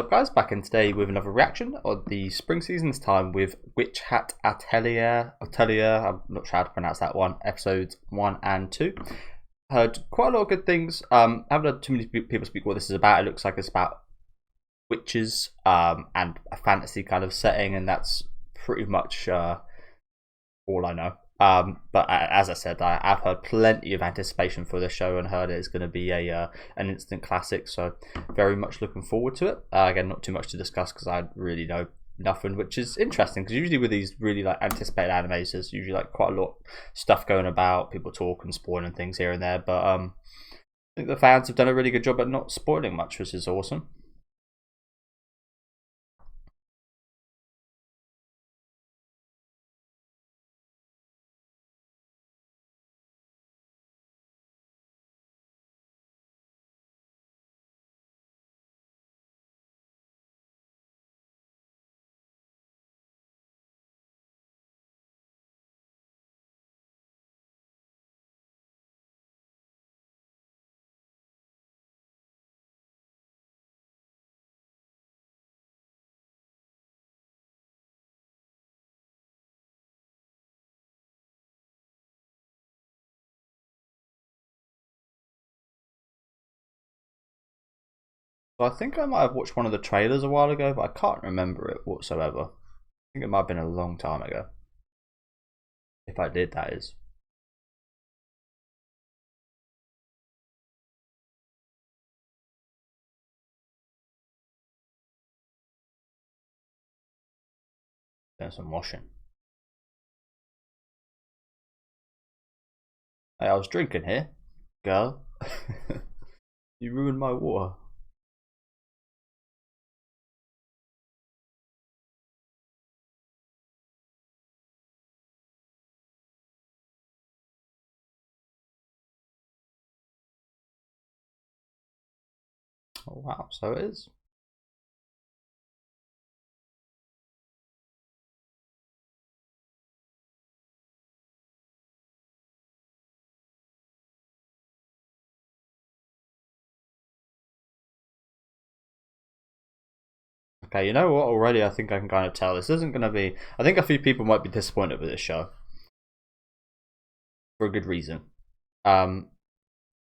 Up guys, back in today with another reaction of the spring season, this time with Hat Atelier, I'm not sure how to pronounce that one, episodes 1 and 2. Heard quite a lot of good things. I haven't heard too many people speak what this is about. It looks like it's about witches and a fantasy kind of setting, and that's pretty much all I know. But as I said, I've heard plenty of anticipation for this show and heard it's going to be an instant classic. So very much looking forward to it. Again, not too much to discuss because I really know nothing, which is interesting because usually with these really like anticipated animes, there's usually like quite a lot of stuff going about, people talking, spoiling things here and there. But I think the fans have done a really good job at not spoiling much, which is awesome. So I think I might have watched one of the trailers a while ago, but I can't remember it whatsoever. I think it might have been a long time ago. If I did, that is. Doing some washing. Hey, I was drinking here, girl. You ruined my water. Oh wow, so it is. Okay, you know what? Already, I think I can kind of tell this isn't going to be. I think a few people might be disappointed with this show for a good reason.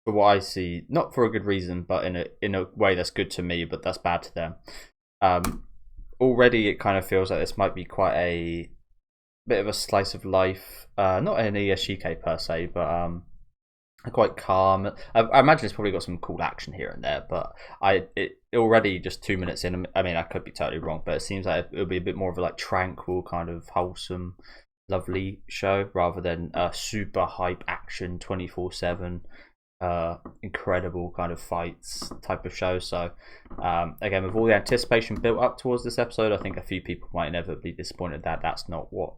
For what I see, not for a good reason, but in a way that's good to me, but that's bad to them. Already, it kind of feels like this might be quite a bit of a slice of life. Not an Iyashike per se, but quite calm. I imagine it's probably got some cool action here and there, but it already just 2 minutes in. I mean, I could be totally wrong, but it seems like it'll be a bit more of a like tranquil, kind of wholesome, lovely show rather than a super hype action 24/7, incredible kind of fights type of show. So again, with all the anticipation built up towards this episode, I think a few people might never be disappointed that that's not what.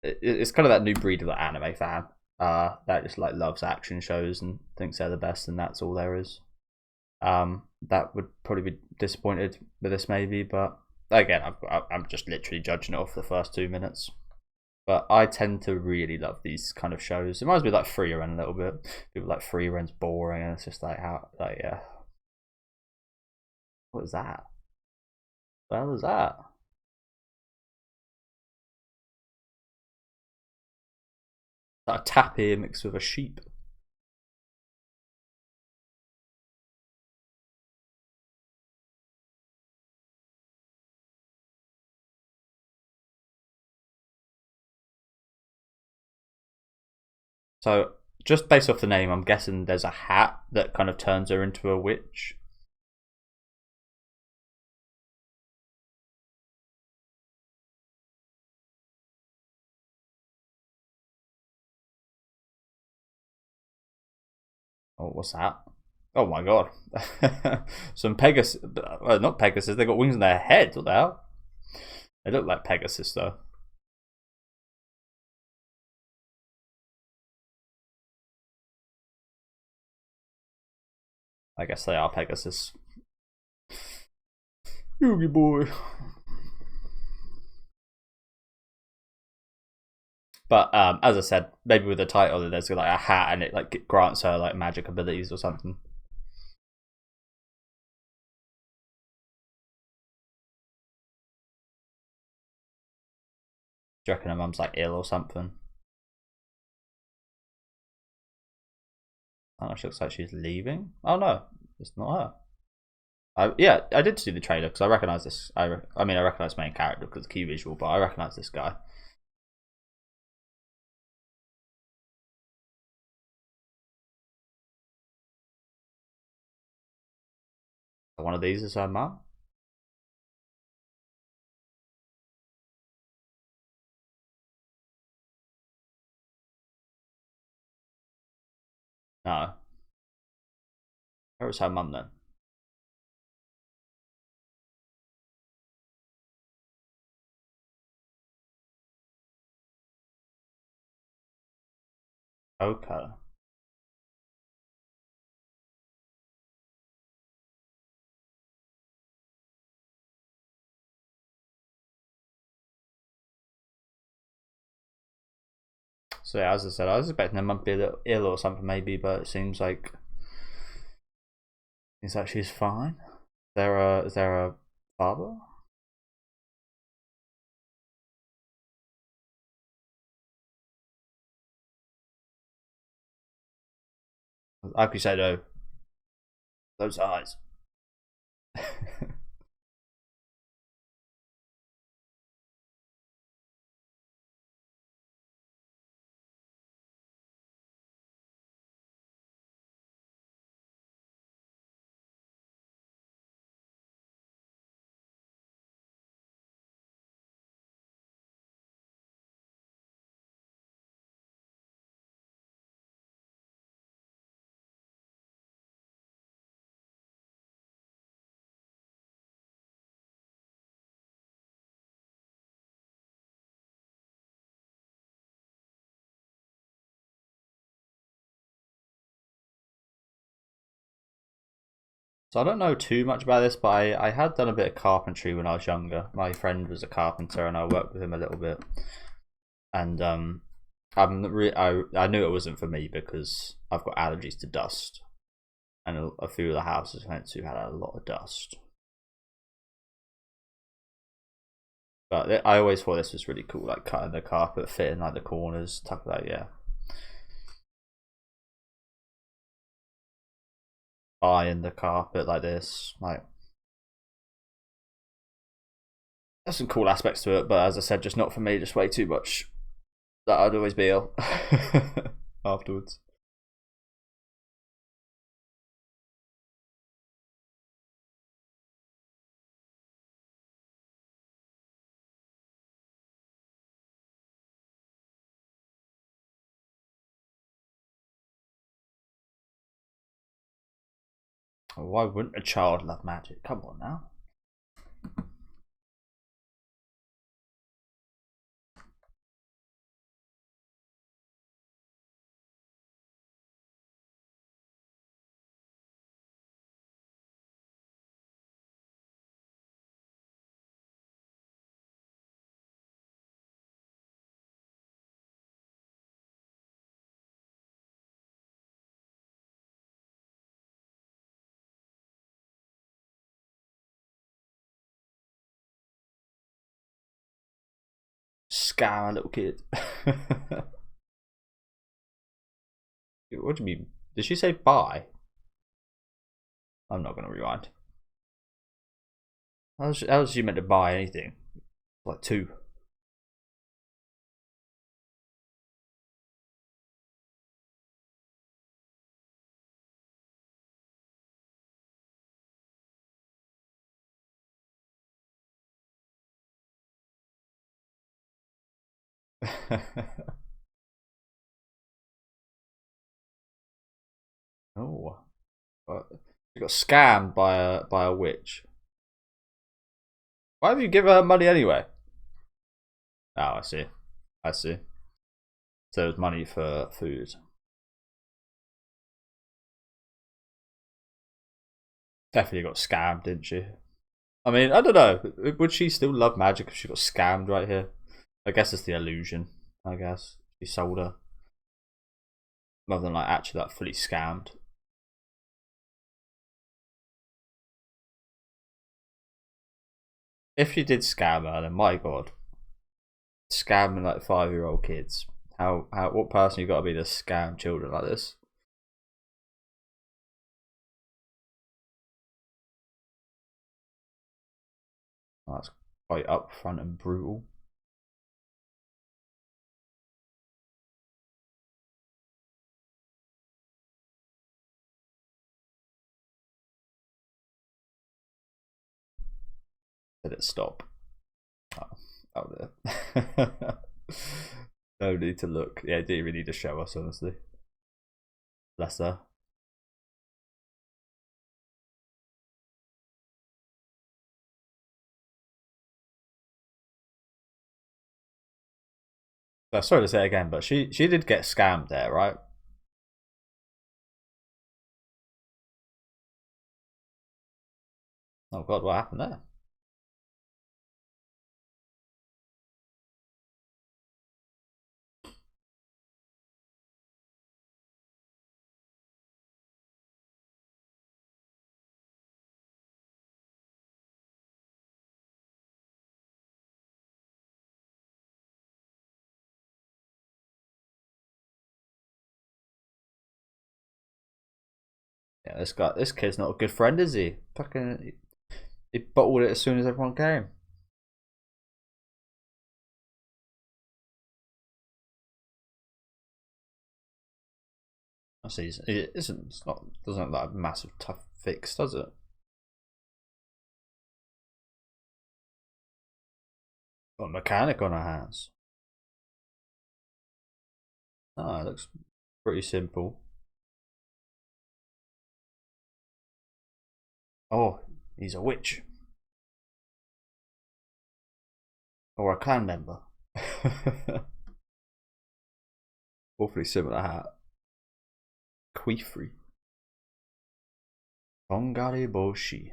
It's kind of that new breed of the anime fan that just like loves action shows and thinks they're the best, and that's all there is. That would probably be disappointed with this maybe, but again, I'm just literally judging it off the first 2 minutes. But I tend to really love these kind of shows. It reminds me of like Free Run a little bit. People like Free Run's boring, and it's just like how like yeah. What is that? What the hell is that? Like a tapir mixed with a sheep. So just based off the name, I'm guessing there's a hat that kind of turns her into a witch. Oh, what's that? Oh my god. Some Pegasus. Not Pegasus, they got wings on their head. What the hell? They look like Pegasus though. I guess they are Pegasus. Yugi boy. But as I said, maybe with the title, there's like a hat and it like grants her like magic abilities or something. Do you reckon her mum's like ill or something? Oh, she looks like she's leaving. Oh no, it's not her. Yeah, I did see the trailer because I recognise this. I mean, I recognise main character because the key visual, but I recognise this guy. One of these is her mum. No, where was her mum then? Okay. So yeah, as I said, I was expecting her mum to be a little ill or something maybe, but it seems like she's fine. Is there a father? Like you said, though, those eyes. So I don't know too much about this, but I had done a bit of carpentry when I was younger. My friend was a carpenter, and I worked with him a little bit. And I knew it wasn't for me because I've got allergies to dust, and a few of the houses I went to had a lot of dust. But I always thought this was really cool, like cutting the carpet, fitting like the corners, stuff like that. Yeah, buying the carpet like this, like there's some cool aspects to it. But as I said, just not for me. Just way too much that I'd always be ill afterwards. Why wouldn't a child love magic? Come on now. Scam a little kid. What do you mean? Did she say bye? I'm not gonna rewind. How was she meant to buy anything? Like two. Oh, she got scammed by a witch. Why have you given her money anyway? Oh, I see. I see. So it was money for food. Definitely got scammed, didn't she? I mean, I don't know. Would she still love magic if she got scammed right here? I guess it's the illusion. I guess she sold her rather than like actually like fully scammed. If she did scam her, then my god, scamming like 5-year-old kids. What person you got to be to scam children like this? Oh, that's quite upfront and brutal. Did it stop? Oh there. No need to look. Yeah, do you really need to show us, honestly? Bless her. Sorry to say it again, but she did get scammed there, right? Oh god, what happened there? Yeah, this kid's not a good friend, is he? Fucking, he bottled it as soon as everyone came. I see. It isn't. It's not. Doesn't have that massive tough fix, does it? Got a mechanic on her hands. Oh, it looks pretty simple. Oh, he's a witch. Or a clan member. Awfully similar hat. Queefrey. Tongari Boshi.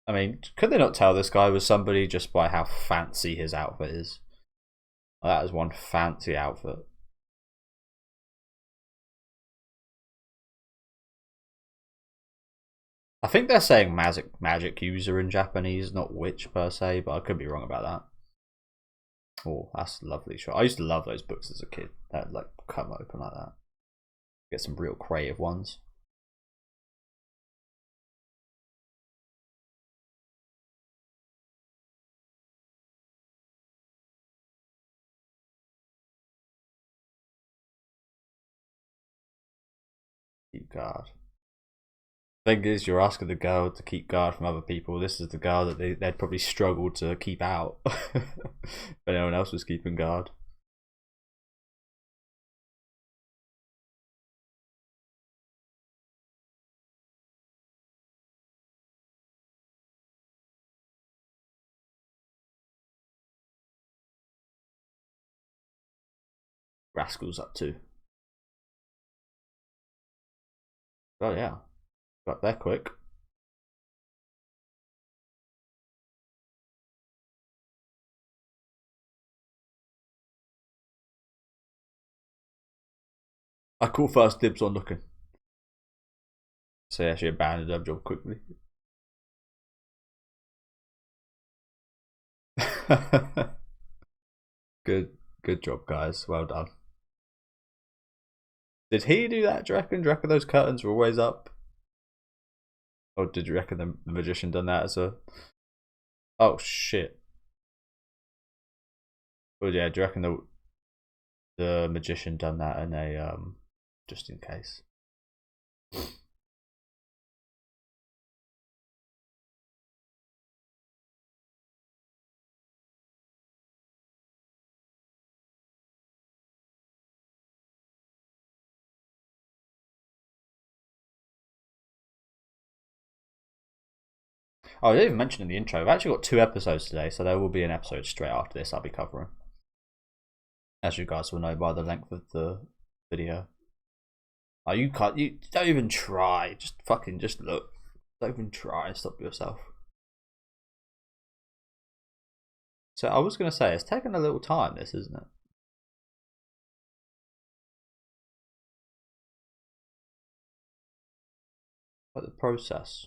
I mean, could they not tell this guy was somebody just by how fancy his outfit is? That is one fancy outfit. I think they're saying magic user in Japanese, not witch per se, but I could be wrong about that. Oh, that's a lovely shot. I used to love those books as a kid. That like come open like that. Get some real creative ones. Keep guard. Thing is, you're asking the girl to keep guard from other people. This is the girl that they'd probably struggle to keep out if anyone else was keeping guard. Rascal's up too. Oh yeah, got there quick. I call first dibs on looking. So yeah, she abandoned her job quickly. Good job, guys. Well done. Did he do that? Do you reckon? Do you reckon those curtains were always up? Or did you reckon the magician done that as a? Oh shit. Well, yeah. Do you reckon the magician done that in a just in case? Oh, I didn't even mention in the intro. I've actually got 2 episodes today, so there will be an episode straight after this I'll be covering. As you guys will know by the length of the video. Oh, you can't. You don't even try. Just fucking just look. Don't even try. Stop yourself. So I was gonna say it's taken a little time. This isn't it? Like the process.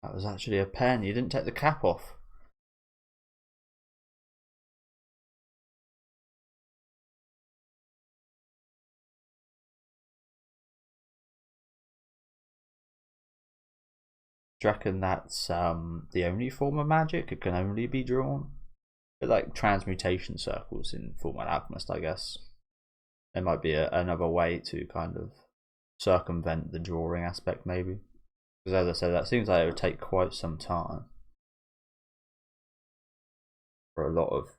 That was actually a pen. You didn't take the cap off. Do you reckon that's the only form of magic? It can only be drawn? But like transmutation circles in Fullmetal Alchemist, I guess. There might be another way to kind of circumvent the drawing aspect, maybe. Because as I said, that seems like it would take quite some time for a lot of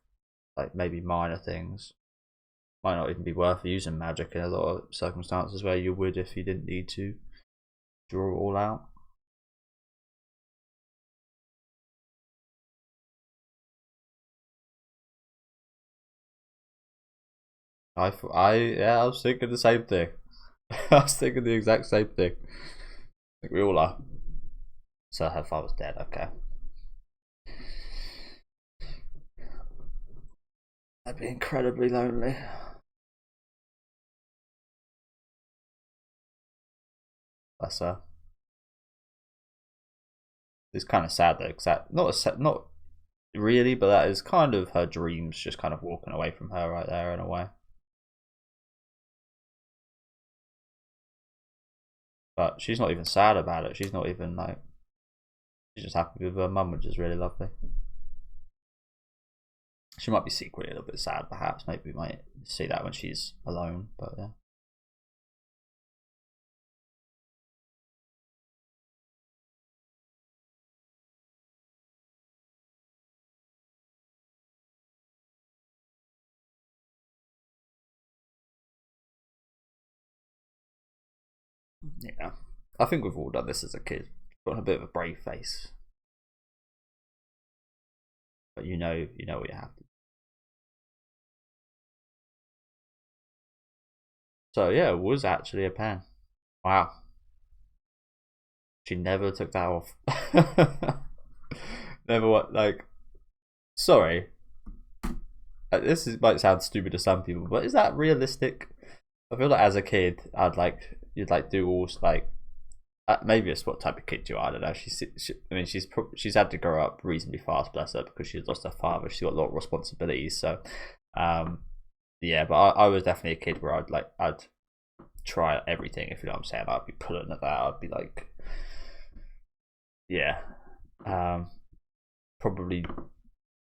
like maybe minor things. Might not even be worth using magic in a lot of circumstances where you would if you didn't need to draw it all out. Yeah, I was thinking the same thing. I was thinking the exact same thing. I think we all are. So her father's dead, okay. That'd be incredibly lonely. That's her. It's kind of sad though, because that not really, but that is kind of her dreams just kind of walking away from her right there in a way. But she's not even sad about it. She's not even like, she's just happy with her mum, which is really lovely. She might be secretly a little bit sad, perhaps. Maybe we might see that when she's alone, but yeah. Yeah. I think we've all done this as a kid. Got a bit of a brave face. But you know what you have to. So yeah, it was actually a pen. Wow. She never took that off. Never what like sorry. Might sound stupid to some people, but is that realistic? I feel like as a kid, you'd like do all like maybe it's what type of kid you are. I don't know. I mean, she's had to grow up reasonably fast, bless her, because she's lost her father. She's got a lot of responsibilities. So, yeah. But I was definitely a kid where I'd try everything. If you know what I'm saying, I'd be pulling at that. I'd be like, yeah, probably.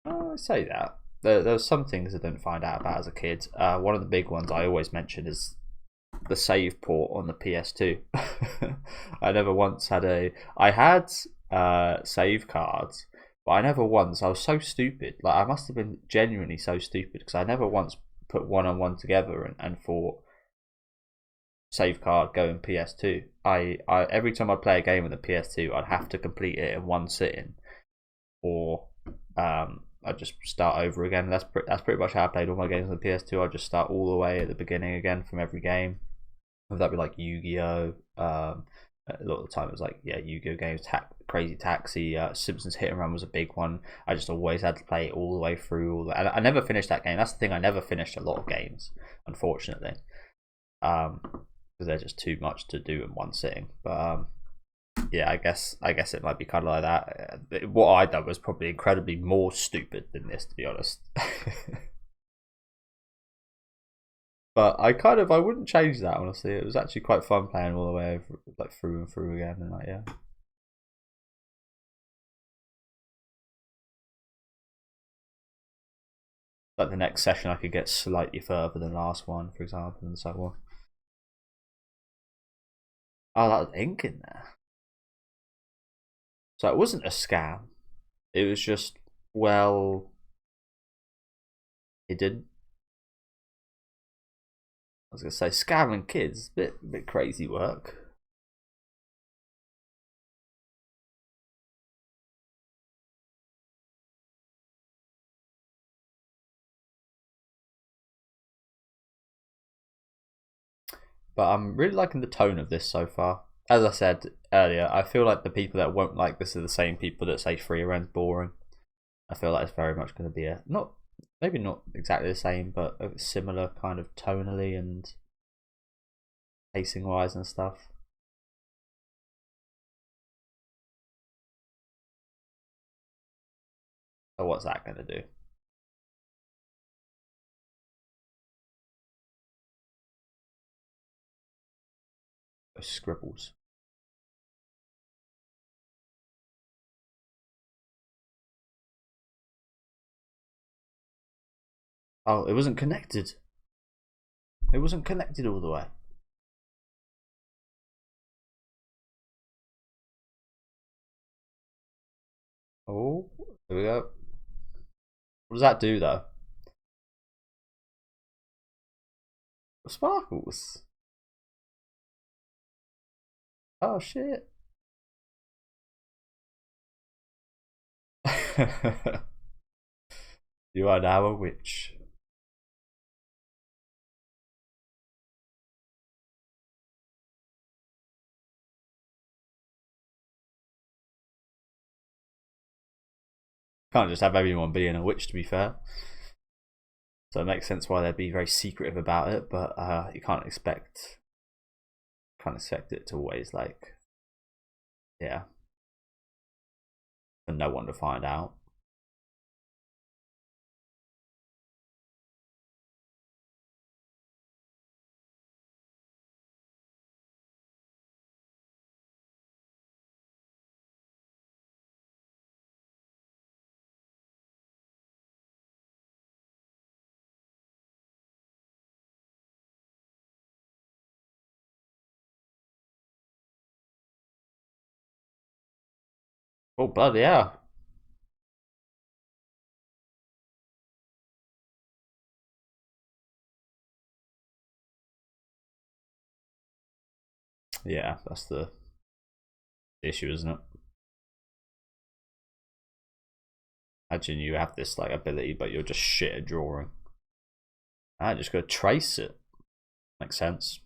I say that. There's some things I don't find out about as a kid. One of the big ones I always mention is the save port on the PS2. I never once had I had save cards, but I never once. I was so stupid. Like I must have been genuinely so stupid because I never once put one on one together and thought save card go in PS2. I every time I play a game with the PS2, I'd have to complete it in one sitting, or I just start over again. That's pretty much how I played all my games on the PS2. I just start all the way at the beginning again from every game. Whether that be like Yu-Gi-Oh. A lot of the time it was like Yu-Gi-Oh games, Crazy Taxi, Simpsons Hit and Run was a big one. I just always had to play it all the way through. And I never finished that game. That's the thing. I never finished a lot of games, unfortunately, because they're just too much to do in one sitting. But yeah, I guess it might be kind of like that. What I done was probably incredibly more stupid than this, to be honest. But I wouldn't change that honestly. It was actually quite fun playing all the way over, like through and through again, and like yeah. Like the next session, I could get slightly further than the last one, for example, and so on. Oh, that was ink in there. So it wasn't a scam. It was just well, it didn't. I was gonna say scamming kids, bit crazy work. but I'm really liking the tone of this so far. As I said earlier, I feel like the people that won't like this are the same people that say Free Ren's boring. I feel like it's very much going to be a not maybe not exactly the same, but a similar kind of tonally and pacing wise and stuff. So what's that going to do? Those scribbles. Oh, it wasn't connected. It wasn't connected all the way. Oh, here we go. What does that do though? Sparkles. Oh shit. You are now a witch. Can't just have everyone being a witch, to be fair. So it makes sense why they'd be very secretive about it, but you can't expect it to always like, yeah, for no one to find out. Oh bloody hell! Yeah, that's the issue, isn't it? Imagine you have this like ability, but you're just shit at drawing. I just go trace it. Makes sense.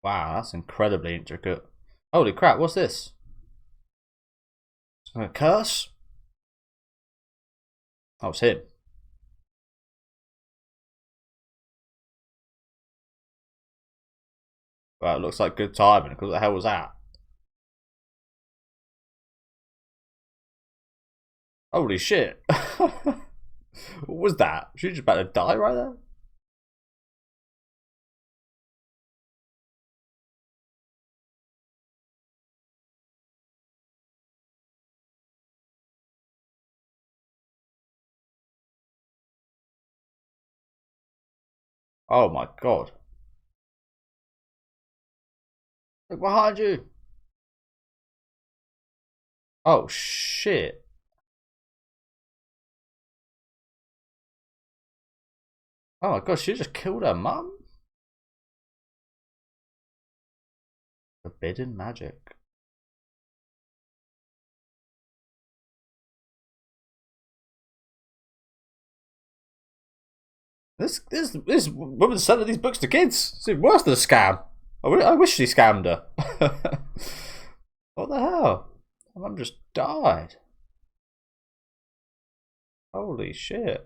Wow, that's incredibly intricate. Holy crap! What's this? A curse? Oh, it's him. Well, it looks like good timing. Because what the hell was that? Holy shit! What was that? She was just about to die right there. Oh my god! Look behind you! Oh shit! Oh my god! She just killed her mum. Forbidden magic. This woman's selling these books to kids. It's worse than a scam. I wish she scammed her. What the hell? My mum just died. Holy shit.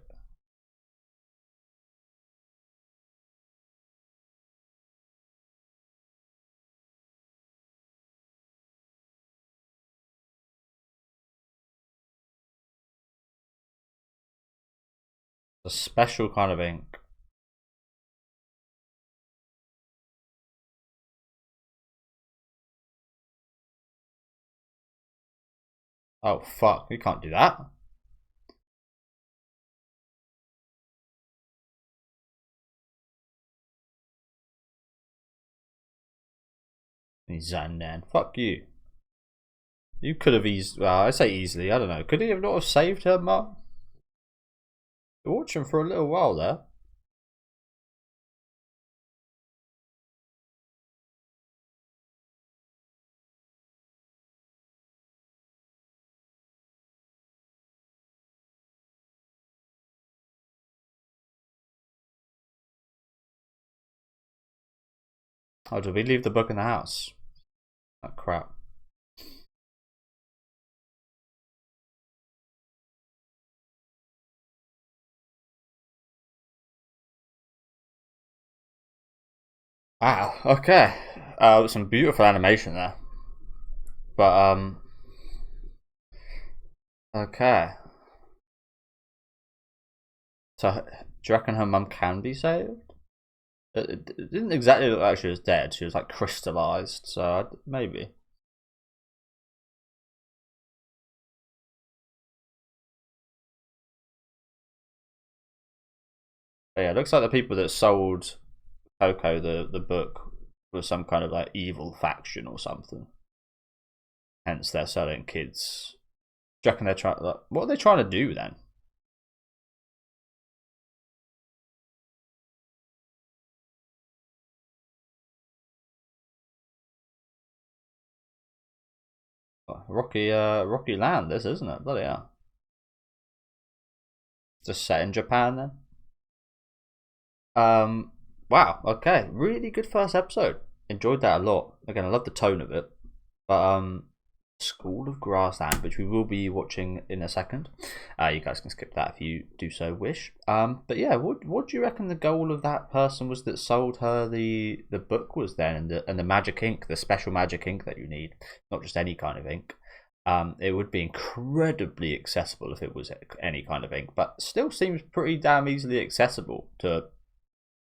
A special kind of ink. Oh fuck, you can't do that. Zandan, fuck you. You could have well, I say easily, I don't know. Could he have not have saved her mum? Watch him for a little while there. Oh, did we leave the book in the house? Oh, crap. Wow, okay. Some beautiful animation there. But, okay. So, do you reckon her mum can be saved? It didn't exactly look like she was dead. She was like crystallized, so maybe. But yeah, it looks like the people that sold Coco the book was some kind of like evil faction or something. Hence, they're selling kids. Do you reckon they're trying? Like, what are they trying to do then? Rocky land, this isn't it? Bloody hell! Just set in Japan then. Wow. Okay, really good first episode. Enjoyed that a lot. Again, I love the tone of it. But School of Grassland, which we will be watching in a second. You guys can skip that if you do so wish. But yeah, what do you reckon the goal of that person was that sold her the book was then, and the magic ink, the special magic ink that you need, not just any kind of ink. It would be incredibly accessible if it was any kind of ink, but still seems pretty damn easily accessible to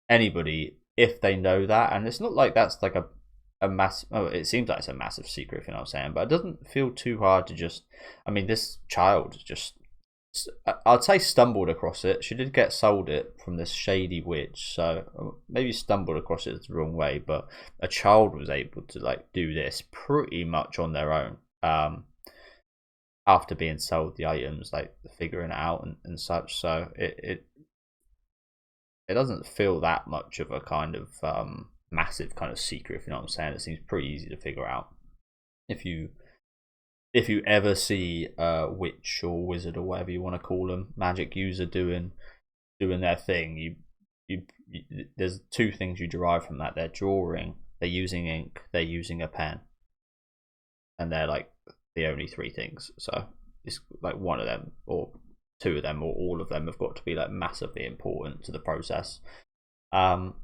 anybody if they know that. And it's not like that's like a mass. Oh, it seems like it's a massive secret, if you know what I'm saying. But it doesn't feel too hard to just. I mean, this child just. I'd say stumbled across it. She did get sold it from this shady witch, so maybe stumbled across it the wrong way. But a child was able to like do this pretty much on their own. After being sold the items, like figuring it out and such. So it doesn't feel that much of a kind of massive kind of secret, if you know what I'm saying. It seems pretty easy to figure out if you ever see a witch or wizard or whatever you want to call them, magic user doing their thing. You there's two things you derive from that. They're drawing, they're using ink, they're using a pen, and they're like the only three things. So it's like one of them or two of them or all of them have got to be like massively important to the process. Um,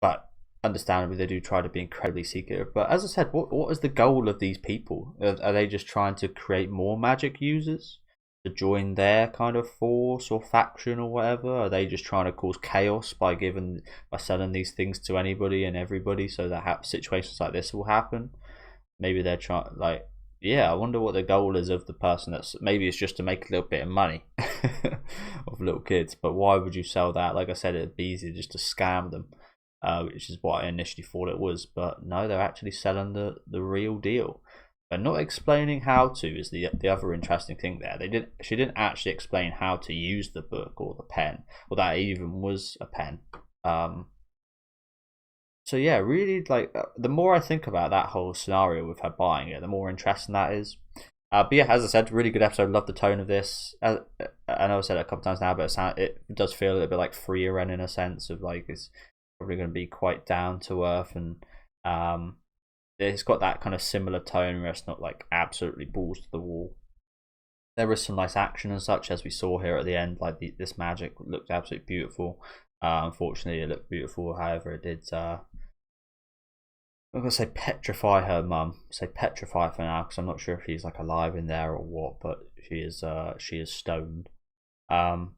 but understandably, they do try to be incredibly secretive. But as I said, what is the goal of these people? Are they just trying to create more magic users to join their kind of force or faction or whatever? Are they just trying to cause chaos by selling these things to anybody and everybody so that situations like this will happen? Maybe they're trying like yeah, I wonder what the goal is of the person. That's maybe it's just to make a little bit of money of little kids. But why would you sell that? Like I said, it'd be easy just to scam them, which is what I initially thought it was. But no, they're actually selling the real deal. But not explaining how to is the other interesting thing there. She didn't actually explain how to use the book or the pen, or that even was a pen. So yeah, really like the more I think about that whole scenario with her buying it, the more interesting that is. But yeah, as I said, really good episode. Love the tone of this. I know I said it a couple times now, but it does feel a little bit like Freer in a sense of like it's probably going to be quite down to earth, and it's got that kind of similar tone where it's not like absolutely balls to the wall. There is some nice action and such as we saw here at the end. Like this magic looked absolutely beautiful. Unfortunately, it looked beautiful. However, it did. I'm gonna say petrify her mum. Say petrify for now because I'm not sure if she's like alive in there or what, but she is stoned. Um,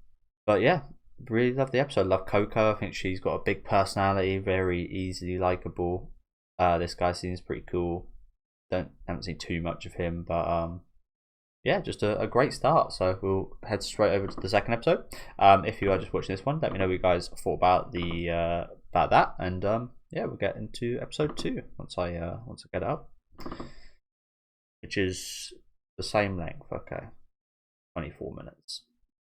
but yeah, really love the episode. Love Coco. I think she's got a big personality, very easily likable. This guy seems pretty cool. Haven't seen too much of him, but yeah, just a great start. So we'll head straight over to the second episode. If you are just watching this one, let me know what you guys thought about about that, and yeah, we'll get into episode 2 once I get it up, which is the same length. Okay, 24 minutes.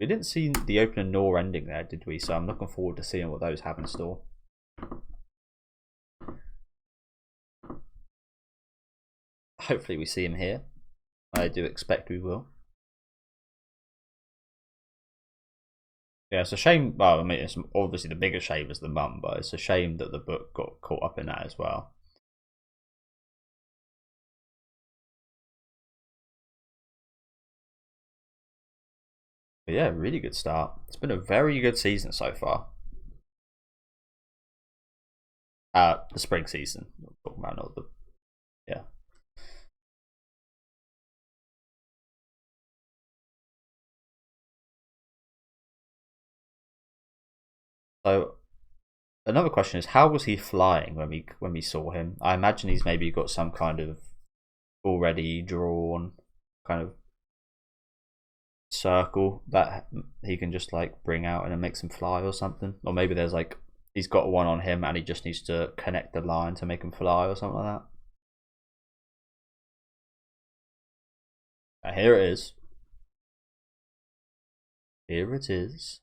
We didn't see the opening nor ending there, did we? So I'm looking forward to seeing what those have in store. Hopefully we see him here. I do expect we will. Yeah, it's a shame. Well, I mean, it's obviously the biggest shame is the mum, but it's a shame that the book got caught up in that as well. But yeah, really good start. It's been a very good season so far. The spring season. We're talking about not the yeah. So another question is, how was he flying when we saw him? I imagine he's maybe got some kind of already drawn kind of circle that he can just like bring out and it makes him fly or something. Or maybe there's like he's got one on him and he just needs to connect the line to make him fly or something like that. Here it is. Here it is.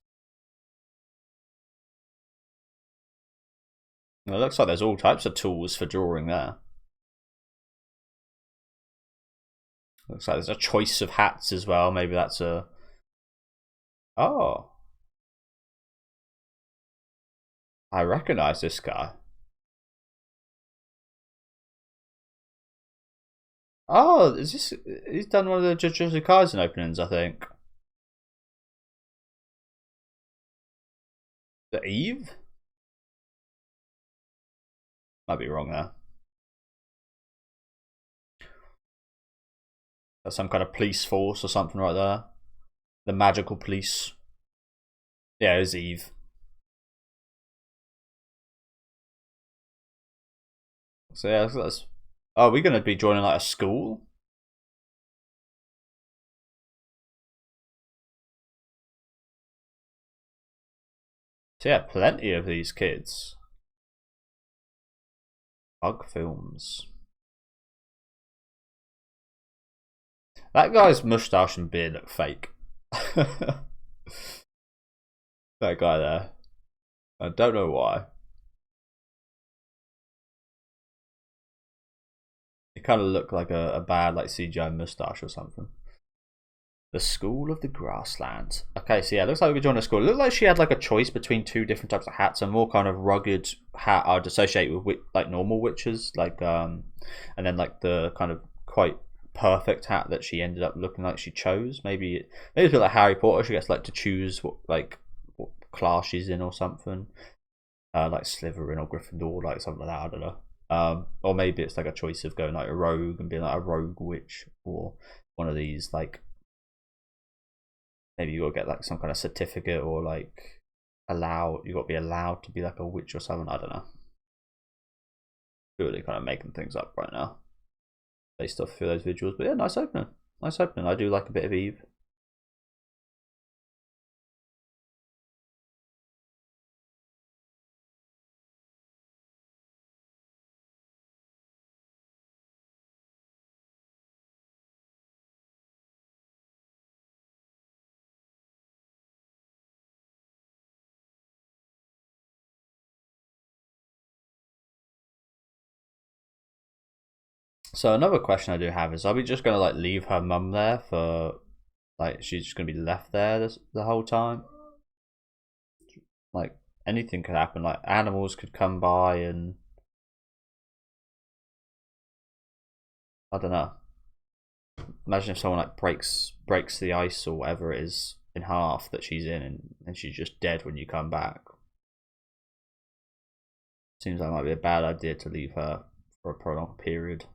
It looks like there's all types of tools for drawing there. Looks like there's a choice of hats as well. Maybe that's a... Oh. I recognise this guy. Oh, is this... He's done one of the Jujutsu Kaisen openings, I think. The Eve? Might be wrong there. That's some kind of police force or something right there. The magical police. Yeah, it was Eve. So yeah, that's... Oh, are we going to be joining like a school? So yeah, plenty of these kids. Bug films. That guy's moustache and beard look fake. That guy there. I don't know why. He kind of looked like a bad like CGI moustache or something. The School of the Grasslands. Okay, so yeah, looks like we joined a school. It looked like she had like a choice between two different types of hats. A more kind of rugged hat I'd associate with like normal witches, like and then like the kind of quite perfect hat that she ended up looking like she chose. Maybe it's a bit like Harry Potter. She gets like to choose what class she's in or something. Like Slytherin or Gryffindor, like something like that. I don't know. Or maybe it's like a choice of going like a rogue and being like a rogue witch, or one of these like maybe you got to get like some kind of certificate or like you got to be allowed to be like a witch or something. I don't know. Really kind of making things up right now based off of those visuals, but yeah, nice opening. Nice opening. I do like a bit of Eve. So another question I do have is, are we just gonna like leave her mum there for like she's just gonna be left there the whole time? Like anything could happen. Like animals could come by and I don't know. Imagine if someone like breaks the ice or whatever it is in half that she's in, and she's just dead when you come back. Seems like it might be a bad idea to leave her for a prolonged period.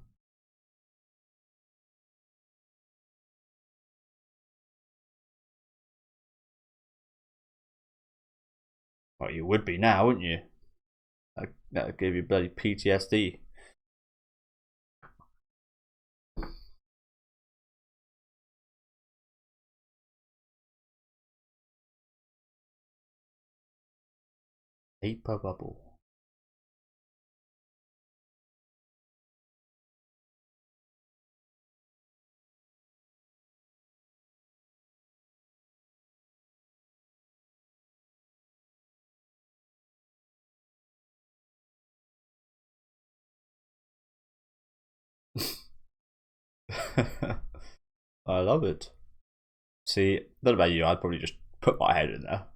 Well, you would be now, wouldn't you? That would give you bloody PTSD. Paper bubble. I love it. See, not about you. I'd probably just put my head in there.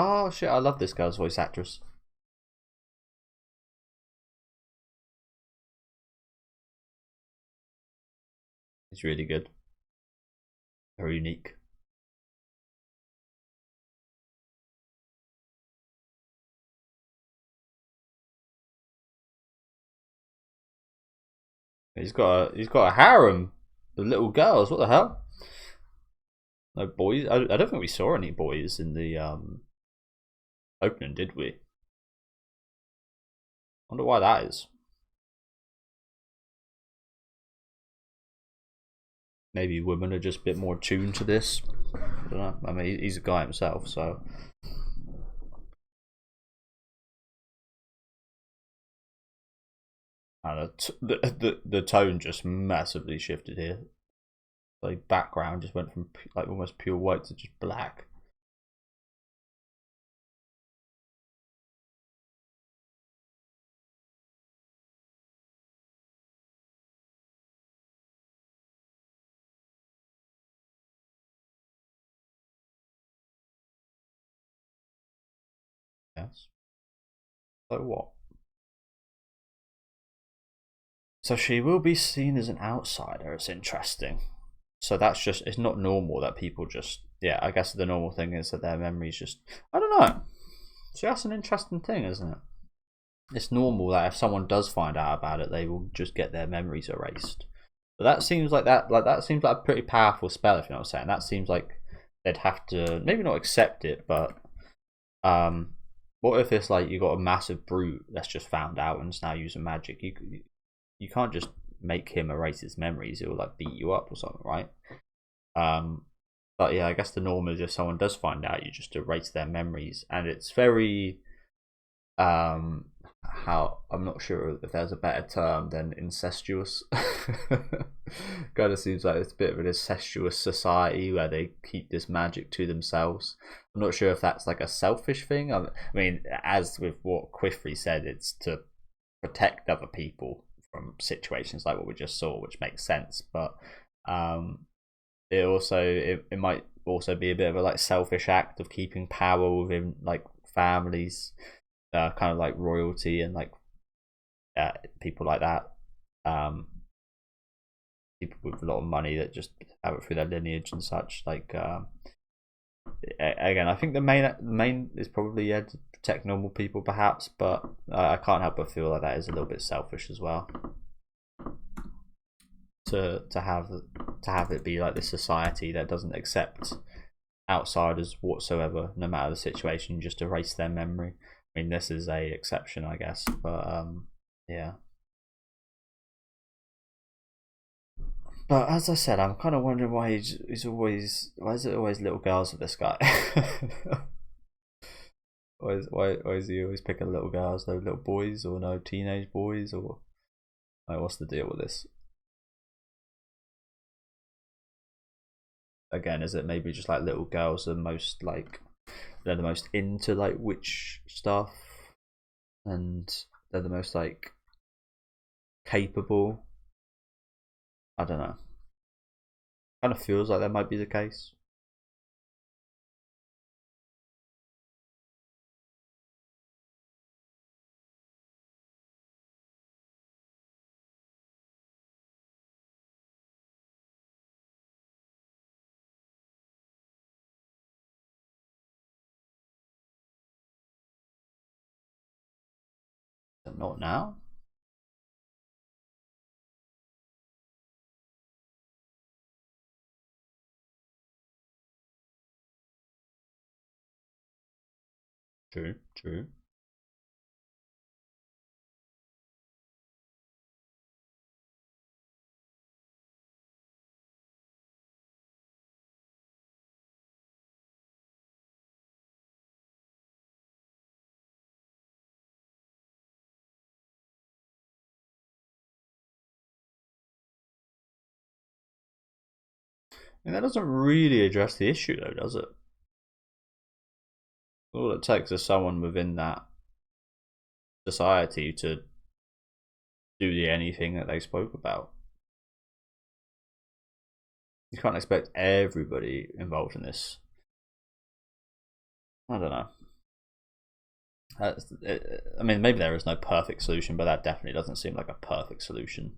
Oh shit, I love this girl's voice actress. It's really good. Very unique. He's got a harem of little girls. What the hell? No boys. I don't think we saw any boys in the opening, did we? Wonder why that is. Maybe women are just a bit more tuned to this. I don't know. I mean, he's a guy himself, so. And the tone just massively shifted here. Like background just went from like almost pure white to just black. Yes. So what? So she will be seen as an outsider. It's interesting. So that's just, it's not normal that people just, yeah, I guess the normal thing is that their memories just, I don't know. See, that's an interesting thing, isn't it? It's normal that if someone does find out about it, they will just get their memories erased. But that seems like that seems like a pretty powerful spell, if you know what I'm saying. That seems like they'd have to maybe not accept it, but what if it's like you got a massive brute that's just found out and is now using magic? You can't just make him erase his memories. It will like beat you up or something, right? But yeah, I guess the norm is if someone does find out, you just erase their memories, and it's very how, I'm not sure if there's a better term than incestuous. Kind of seems like it's a bit of an incestuous society where they keep this magic to themselves. I'm not sure if that's like a selfish thing. I mean, as with what Quifrey said, it's to protect other people from situations like what we just saw, which makes sense. But it might also be a bit of a like selfish act of keeping power within like families, kind of like royalty and like people like that, people with a lot of money that just have it through their lineage and such. Like again, I think the main is probably, yeah, to protect normal people perhaps, but I can't help but feel like that is a little bit selfish as well. To have it be like this society that doesn't accept outsiders whatsoever, no matter the situation, just erase their memory. I mean, this is a exception, I guess, but yeah. But as I said, I'm kind of wondering why he's always, why is it always little girls with this guy? Why is he always picking little girls, no little boys or no teenage boys, or like, what's the deal with this? Again, is it maybe just like little girls are most like, they're the most into like witch stuff, and they're the most like capable? I don't know. Kind of feels like that might be the case. But not now. True, true. And that doesn't really address the issue, though, does it? All it takes is someone within that society to do the anything that they spoke about. You can't expect everybody involved in this. I don't know. I mean, maybe there is no perfect solution, but that definitely doesn't seem like a perfect solution.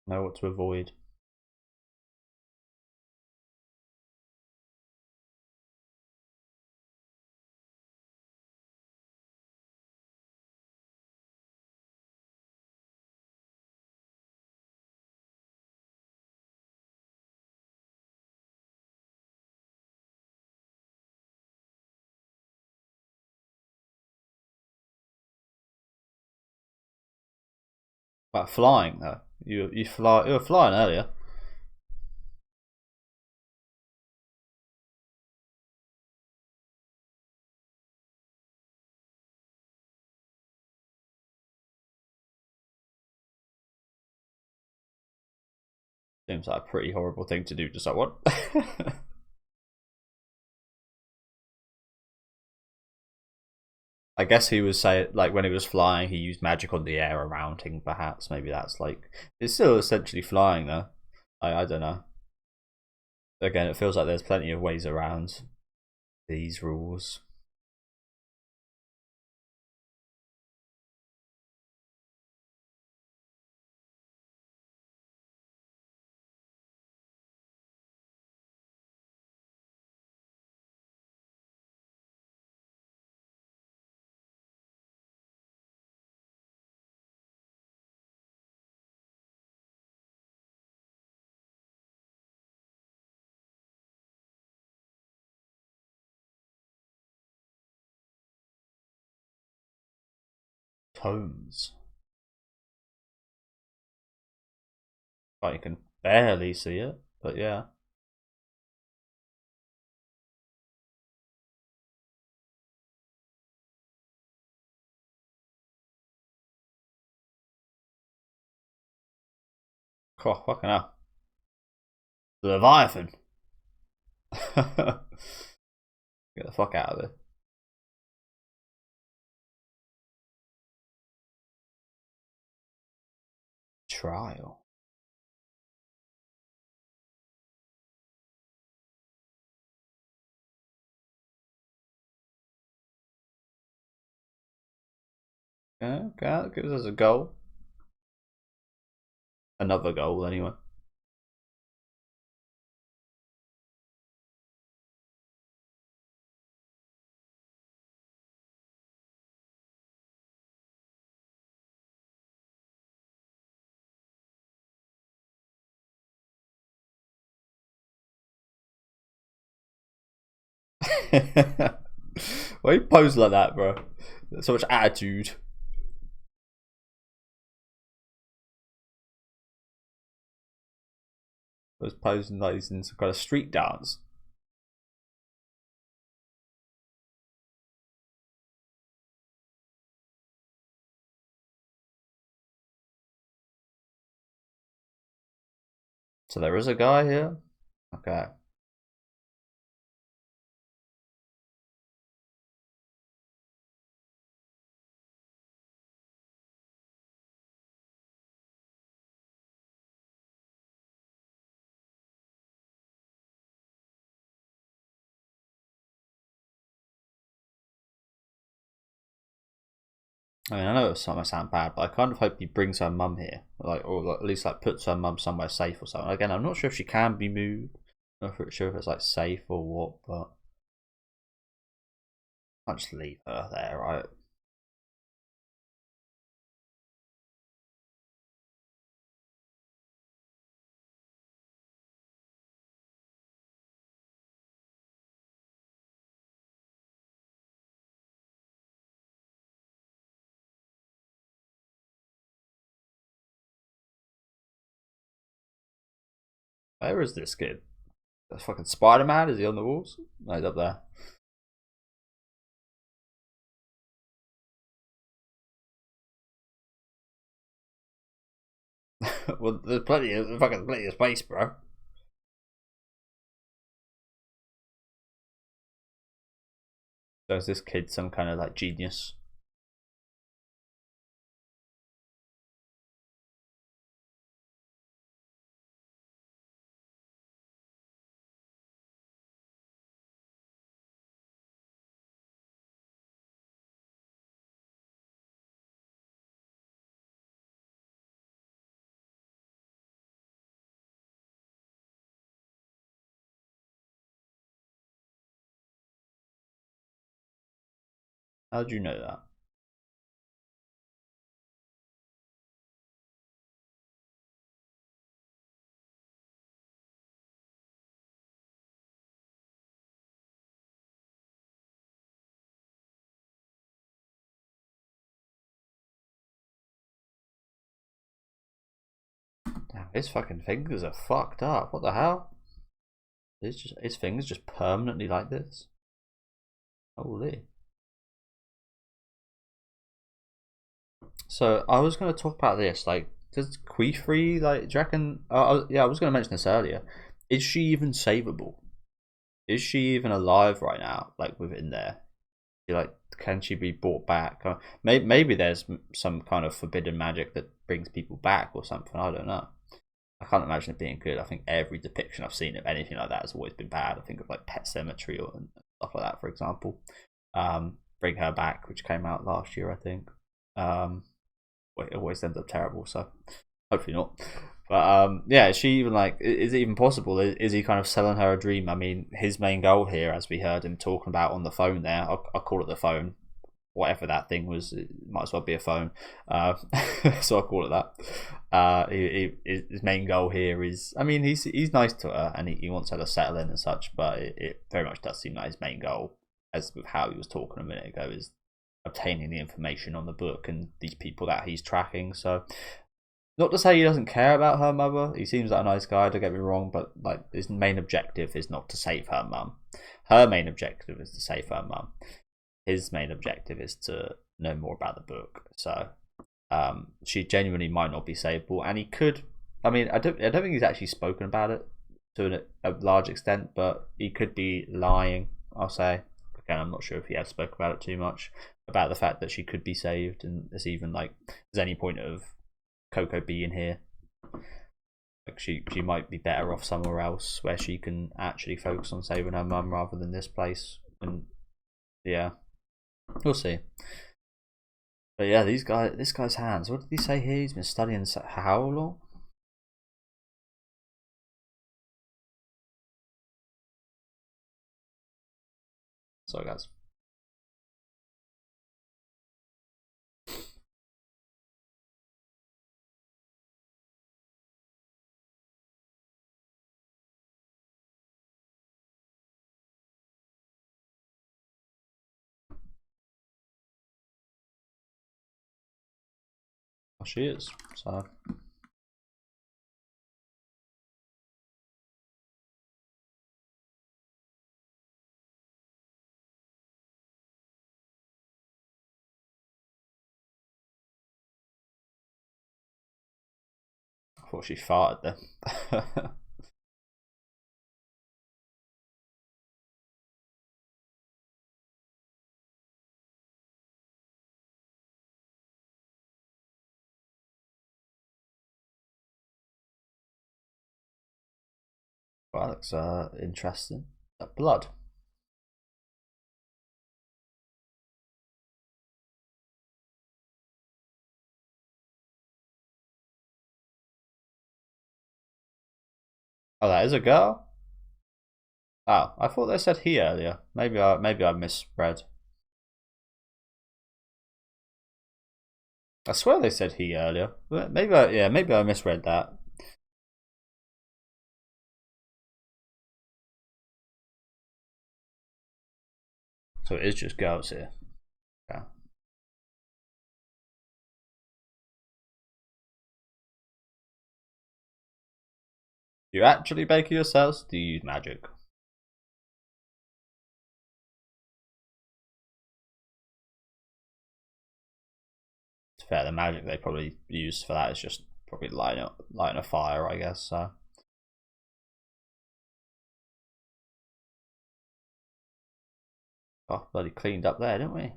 Know what to avoid. Like flying though, you were flying earlier. Seems like a pretty horrible thing to do to someone. I guess he was saying, like, when he was flying, he used magic on the air around him. Perhaps, maybe that's like it's still essentially flying though. I don't know. Again, it feels like there's plenty of ways around these rules. Tomes. Like you can barely see it, but yeah. Oh, fucking hell. The Leviathan. Get the fuck out of there. Trial. Okay, that gives us a goal. Another goal, anyway. Why you pose like that, bro? So much attitude. I was posing like he's in some kind of street dance. So there is a guy here. Okay. I mean, I know it's might sound bad, but I kind of hope he brings her mum here, like, or at least like puts her mum somewhere safe or something. Again, I'm not sure if she can be moved. I'm not sure if it's like safe or what, but I'll just leave her there, right? Where is this kid? That's fucking Spider Man. Is he on the walls? No, he's up there. Well, there's plenty of space, bro. So is this kid some kind of like genius? How do you know that? Damn, his fucking fingers are fucked up. What the hell? His fingers just permanently like this. Holy. So I was going to talk about this. Like, does Queefree, like, do you reckon? Yeah, I was going to mention this earlier. Is she even savable? Is she even alive right now? Like within there, like, can she be brought back? Maybe there's some kind of forbidden magic that brings people back or something. I don't know. I can't imagine it being good. I think every depiction I've seen of anything like that has always been bad. I think of like Pet Cemetery or stuff like that, for example. Bring Her Back, which came out last year, I think. It always ends up terrible, so hopefully not. But yeah, is she even like? Is it even possible? Is he kind of selling her a dream? I mean, his main goal here, as we heard him talking about on the phone there, I'll call it the phone, whatever that thing was, it might as well be a phone. So I'll call it that. His main goal here is, I mean, he's nice to her and he wants her to settle in and such, but it very much does seem like his main goal, as with how he was talking a minute ago, is obtaining the information on the book and these people that he's tracking. So not to say he doesn't care about her mother. He seems like a nice guy, don't get me wrong, but like his main objective is not to save her mum. Her main objective is to save her mum. His main objective is to know more about the book. So she genuinely might not be savable, and he could. I mean, I don't think he's actually spoken about it to a large extent, but he could be lying. I'll say again, I'm not sure if he has spoken about it too much about the fact that she could be saved, and there's even like there's any point of Coco being here. Like she might be better off somewhere else where she can actually focus on saving her mum rather than this place. And yeah, we'll see. But yeah, this guy's hands. What did he say here? He's been studying how long? Sorry, guys. Oh, she is. So I thought she farted then. Well, that looks interesting. That blood. Oh, that is a girl. Oh, I thought they said he earlier. Maybe I misread. I swear they said he earlier. Maybe I misread that. So it is just girls here. Okay. Do you actually bake it yourselves? Do you use magic? It's fair. The magic they probably use for that is just probably lighting a fire, I guess. So. Oh, bloody cleaned up there, didn't we?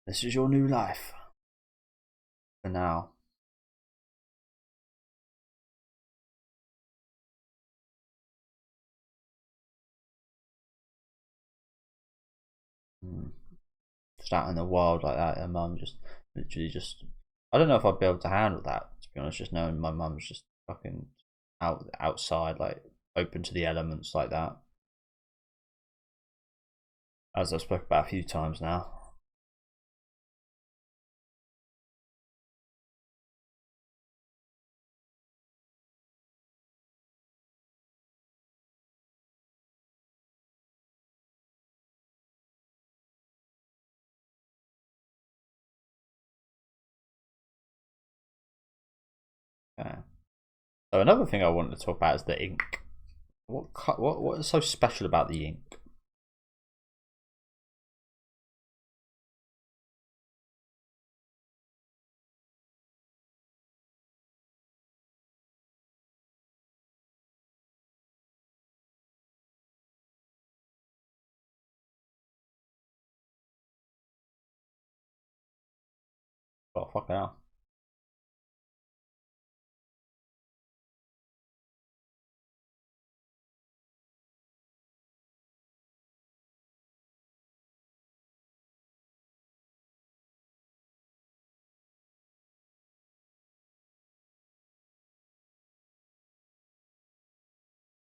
This is your new life. For now. Just out in the wild like that, and mum just literally just. I don't know if I'd be able to handle that. To be honest, just knowing my mum's just fucking outside, like open to the elements like that. As I've spoken about a few times now. Okay. So another thing I wanted to talk about is the ink. What is so special about the ink? Oh fucking hell.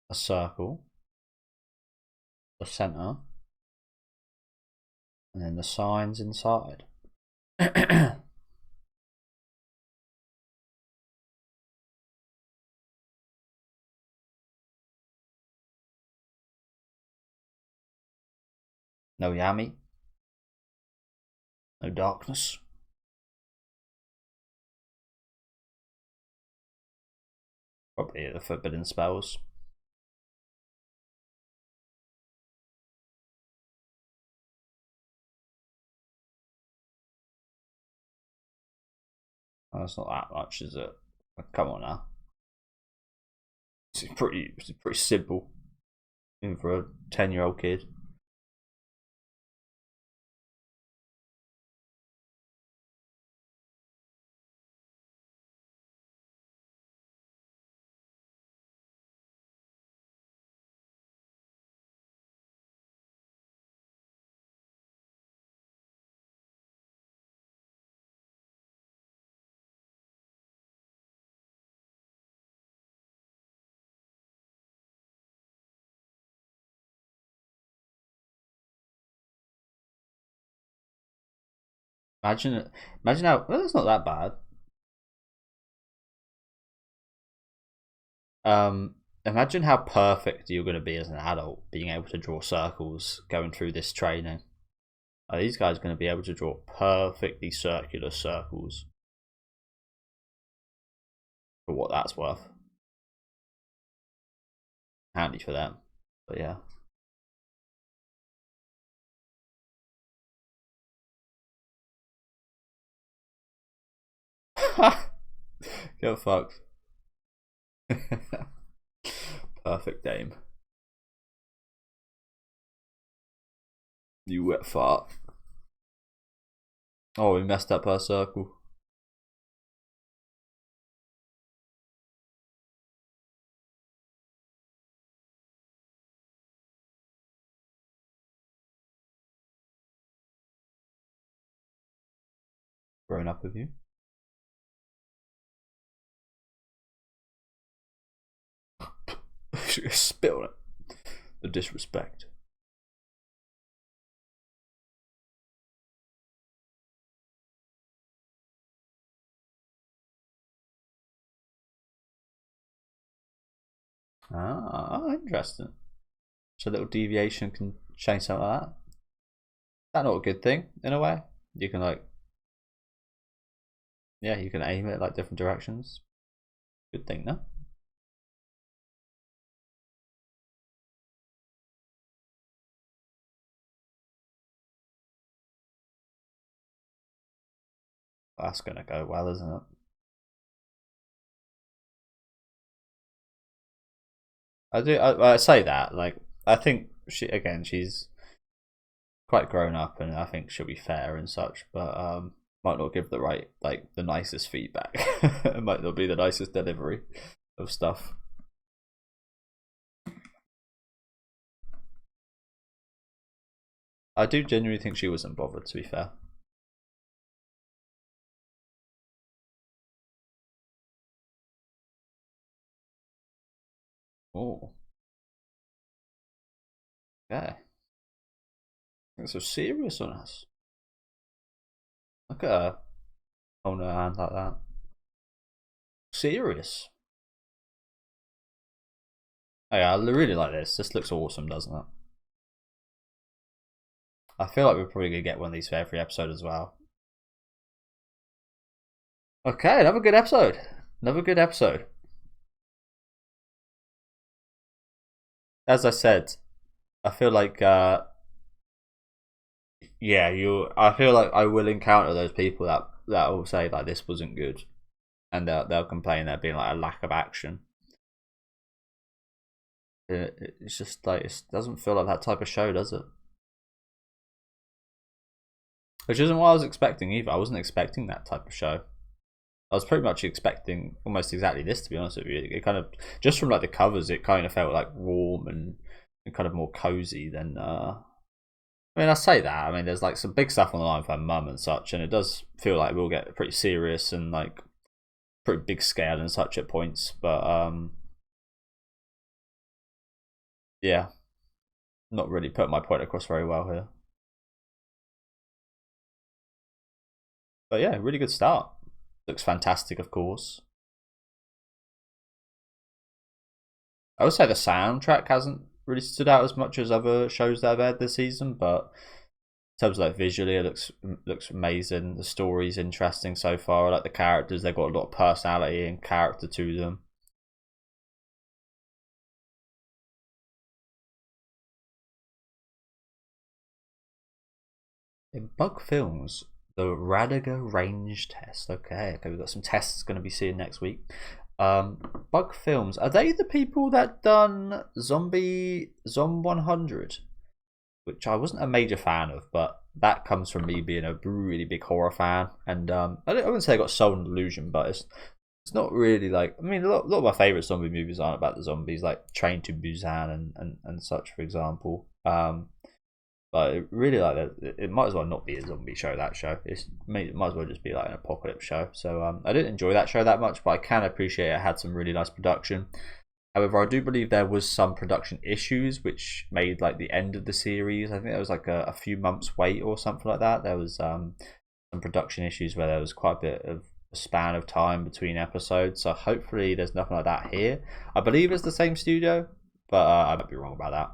A circle, the center, and then the signs inside. No yummy. No darkness. Probably the forbidden spells. Oh, that's not that much, is it? Come on now. It's pretty simple. Even for a 10-year-old kid. Imagine how. Well, it's not that bad. Imagine how perfect you're going to be as an adult, being able to draw circles going through this training. Are these guys going to be able to draw perfectly circular circles? For what that's worth. Handy for them. But yeah. Get fucked. Perfect aim. You wet fart. Oh, we messed up our circle. Grown up with you. Spit on it. The disrespect. Ah, interesting. So a little deviation can change something like that. That's not a good thing in a way. You can like, yeah, you can aim it like different directions. Good thing, no? that's gonna go well, isn't it? I say that, like, I think she's quite grown up, and I think she'll be fair and such, but might not give the right, like, the nicest feedback. It might not be the nicest delivery of stuff. I do genuinely think she wasn't bothered, to be fair. Oh, yeah. It's so serious on us. Look at her holding her hand like that. Serious. Oh, yeah, I really like this. This looks awesome, doesn't it? I feel like we're probably gonna get one of these for every episode as well. Okay, another good episode. Another good episode. As I said, I feel like yeah, I feel like I will encounter those people that will say like this wasn't good, and they'll complain there being like a lack of action. It's just like it doesn't feel like that type of show, does it? Which isn't what I was expecting either. I wasn't expecting that type of show. I was pretty much expecting almost exactly this, to be honest with you. It kind of, just from like the covers, it kind of felt like warm and kind of more cozy than. I mean, I say that. I mean, there's like some big stuff on the line for her mum and such, and it does feel like we'll get pretty serious and like pretty big scale and such at points. But yeah, not really put my point across very well here. But yeah, really good start. Looks fantastic, of course. I would say the soundtrack hasn't really stood out as much as other shows that I've had this season, but in terms of like visually, it looks amazing. The story's interesting so far. I like the characters; they've got a lot of personality and character to them. In Bug Films, the Radiger Range test. Okay, we've got some tests going to be seeing next week. Bug Films, are they the people that done Zom 100? Which I wasn't a major fan of, but that comes from me being a really big horror fan. And I wouldn't say I got sold an illusion, but it's not really like, I mean, a lot of my favourite zombie movies aren't about the zombies, like Train to Busan and such, for example. But really, like that, it might as well not be a zombie show. That show, it might as well just be like an apocalypse show. So I didn't enjoy that show that much, but I can appreciate it had some really nice production. However, I do believe there was some production issues which made like the end of the series. I think there was like a few months wait or something like that. There was some production issues where there was quite a bit of a span of time between episodes. So hopefully there's nothing like that here. I believe it's the same studio, but I might be wrong about that.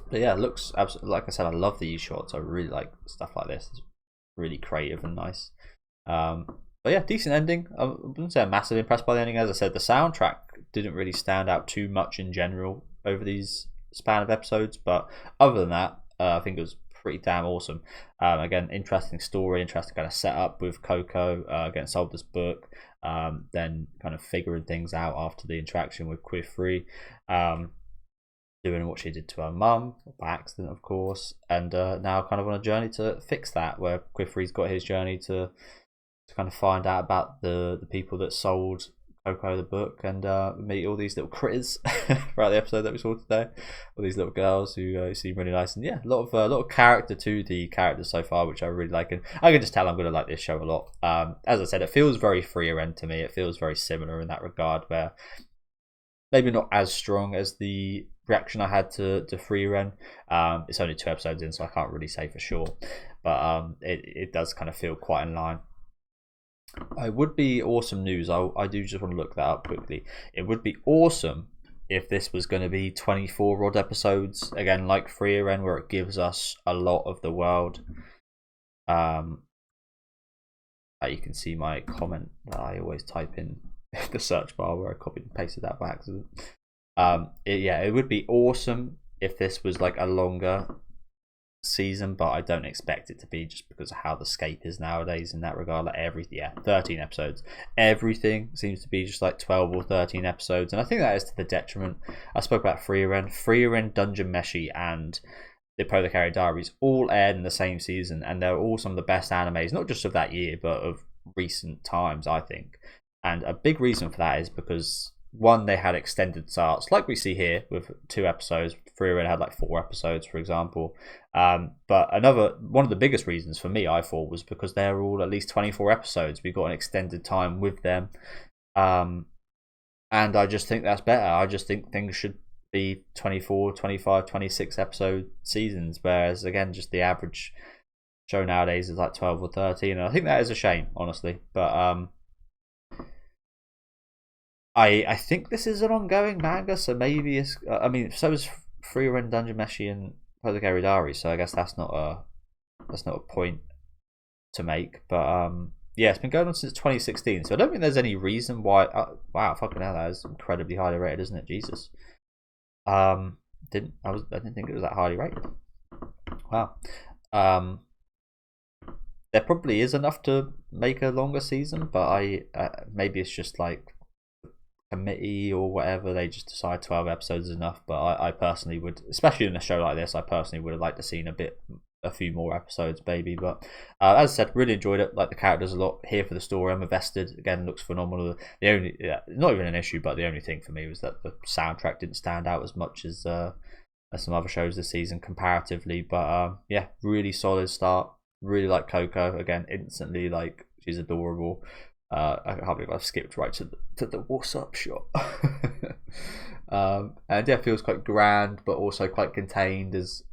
But yeah, it looks absolutely, like I said, I love these shots. I really like stuff like this. It's really creative and nice. But yeah, decent ending. I wouldn't say I'm massively impressed by the ending. As I said, the soundtrack didn't really stand out too much in general over these span of episodes. But other than that, I think it was pretty damn awesome. Again, interesting story, interesting kind of setup with Coco getting sold this book, then kind of figuring things out after the interaction with Quifree. Doing what she did to her mum by accident, of course, and now kind of on a journey to fix that, where Quifree's got his journey to kind of find out about the people that sold Coco the book, and meet all these little critters throughout the episode that we saw today. All these little girls who seem really nice, and yeah, a lot of character to the characters so far, which I really like, and I can just tell I'm going to like this show a lot. As I said, it feels very Free Rent to me. It feels very similar in that regard, where maybe not as strong as the reaction I had to Free Ren. It's only 2 episodes in, so I can't really say for sure, but it does kind of feel quite in line. It would be awesome news. I do just want to look that up quickly. It would be awesome if this was going to be 24 odd episodes again, like Free Ren, where it gives us a lot of the world. You can see my comment that I always type in the search bar where I copied and pasted that by accident. It would be awesome if this was like a longer season, but I don't expect it to be, just because of how the scape is nowadays in that regard. Like 13 episodes. Everything seems to be just like 12 or 13 episodes, and I think that is to the detriment. I spoke about Frieren, Dungeon Meshi, and the Apothecary Diaries all aired in the same season, and they're all some of the best animes, not just of that year, but of recent times, I think. And a big reason for that is because, one, they had extended starts, like we see here with 2 episodes. Frieren had like 4 episodes, for example. But one of the biggest reasons for me, I thought, was because they're all at least 24 episodes. We got an extended time with them, and I just think that's better. I just think things should be 24, 25, 26 episode seasons, whereas again, just the average show nowadays is like 12 or 13, and I think that is a shame, honestly. But I think this is an ongoing manga, so maybe it's. I mean, so is Frieren, Dungeon Meshi, and Apothecary Diaries, so I guess that's not a point to make. But yeah, it's been going on since 2016, so I don't think there's any reason why. Wow, fucking hell, that is incredibly highly rated, isn't it? Jesus. I didn't think it was that highly rated. Wow. There probably is enough to make a longer season, but maybe it's just like committee or whatever, they just decide 12 episodes is enough. But I personally would, especially in a show like this, I personally would have liked to seen a few more episodes maybe. But as I said, really enjoyed it, like the characters a lot, here for the story, I'm invested. Again, looks phenomenal. The only not even an issue, but the only thing for me was that the soundtrack didn't stand out as much as some other shows this season comparatively. But yeah, really solid start. Really like Coco. Again, instantly, like, she's adorable. I can't believe I've skipped right to the what's up shot. And yeah, feels quite grand, but also quite contained, as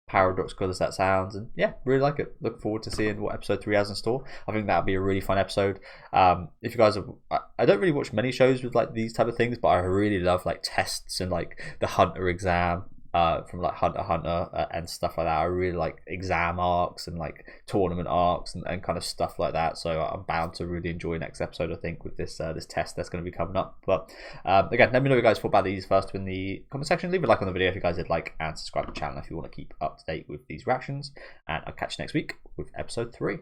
paradoxical as that sounds. And yeah, really like it. Look forward to seeing what episode 3 has in store. I think that'll be a really fun episode. If you guys I don't really watch many shows with like these type of things, but I really love like tests and like the Hunter exam. From like Hunter x Hunter and stuff like that. I really like exam arcs and like tournament arcs and kind of stuff like that. So I'm bound to really enjoy next episode, I think, with this test that's going to be coming up. But again, let me know what you guys thought about these first in the comment section. Leave a like on the video if you guys did like, and subscribe to the channel if you want to keep up to date with these reactions. And I'll catch you next week with episode 3.